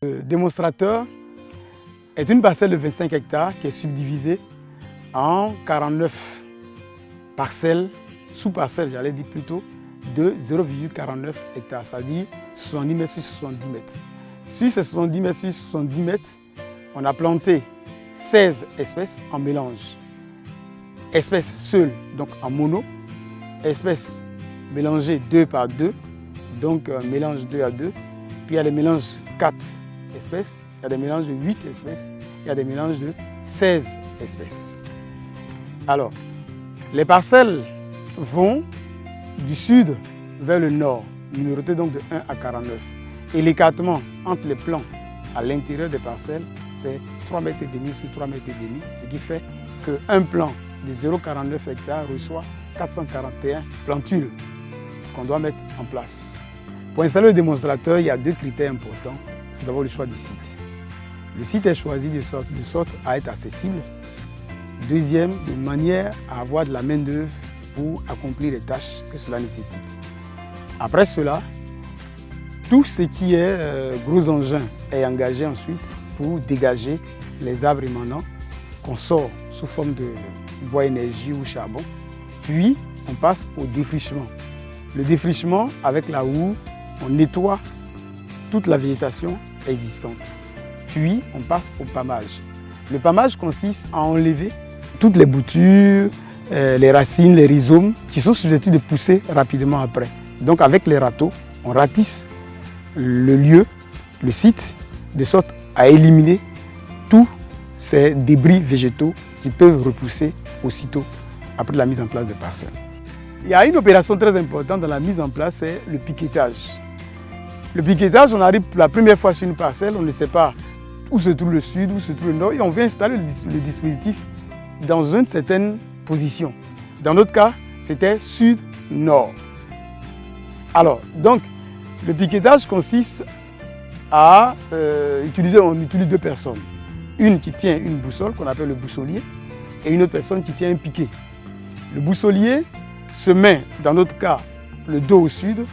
Le démonstrateur est une parcelle de 25 hectares qui est subdivisée en 49 parcelles, sous-parcelles, j'allais dire plutôt, de 0,49 hectares, c'est-à-dire 70 mètres sur 70 mètres. Sur ces 70 mètres sur 70 mètres, on a planté 16 espèces en mélange. Espèces seules, donc en mono, espèces mélangées 2 par 2, donc mélange 2 à 2. Puis il y a des mélanges 4 espèces, il y a des mélanges de 8 espèces, il y a des mélanges de 16 espèces. Alors, les parcelles vont du sud vers le nord, numérotées donc de 1 à 49. Et l'écartement entre les plants à l'intérieur des parcelles, c'est 3,5 mètres sur 3,5 mètres, ce qui fait qu'un plant de 0,49 hectares reçoit 441 plantules qu'on doit mettre en place. Pour installer le démonstrateur, il y a 2 critères importants. C'est d'abord le choix du site. Le site est choisi de sorte à être accessible. Deuxième, de manière à avoir de la main-d'œuvre pour accomplir les tâches que cela nécessite. Après cela, tout ce qui est gros engin est engagé ensuite pour dégager les arbres émanants qu'on sort sous forme de bois énergie ou charbon. Puis, on passe au défrichement. Le défrichement, avec la houe, on nettoie toute la végétation existante. Puis, on passe au pamage. Le pamage consiste à enlever toutes les boutures, les racines, les rhizomes qui sont susceptibles de pousser rapidement après. Donc, avec les râteaux, on ratisse le lieu, le site, de sorte à éliminer tous ces débris végétaux qui peuvent repousser aussitôt après la mise en place des parcelles. Il y a une opération très importante dans la mise en place, c'est le piquetage. Le piquetage, on arrive pour la première fois sur une parcelle, on ne sait pas où se trouve le sud, où se trouve le nord, et on vient installer le dispositif dans une certaine position. Dans notre cas, c'était sud-nord. Alors, donc, le piquetage consiste à on utilise 2 personnes. Une qui tient une boussole, qu'on appelle le boussolier, et une autre personne qui tient un piquet. Le boussolier se met, dans notre cas, le dos au sud,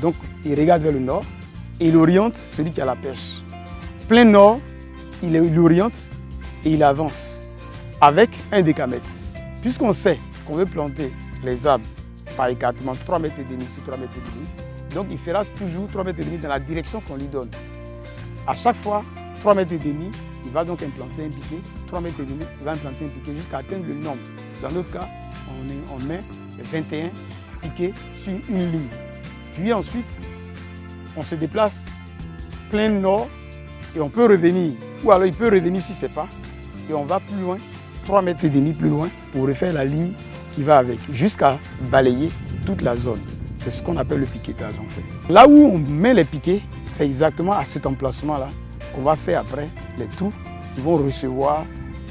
donc il regarde vers le nord, et il oriente celui qui a la pêche. Plein nord, il oriente et il avance avec un décamètre. Puisqu'on sait qu'on veut planter les arbres par écartement 3,5 mètres sur 3,5 mètres, donc il fera toujours 3,5 mètres dans la direction qu'on lui donne. À chaque fois, 3,5 mètres, il va donc implanter un piquet, 3,5 mètres, il va implanter un piquet jusqu'à atteindre le nombre. Dans notre cas, on met 21 piquets sur une ligne. Puis ensuite, on se déplace plein nord et on peut revenir, ou alors il peut revenir sur ses pas et on va plus loin, 3,5 mètres plus loin pour refaire la ligne qui va avec, jusqu'à balayer toute la zone. C'est ce qu'on appelle le piquetage en fait. Là où on met les piquets, c'est exactement à cet emplacement-là qu'on va faire après les trous qui vont recevoir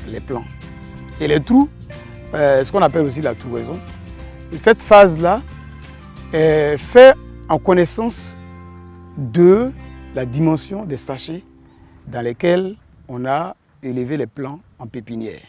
les plants. Et les trous, ce qu'on appelle aussi la trouaison, et cette phase-là est faite en connaissance de la dimension des sachets dans lesquels on a élevé les plants en pépinière.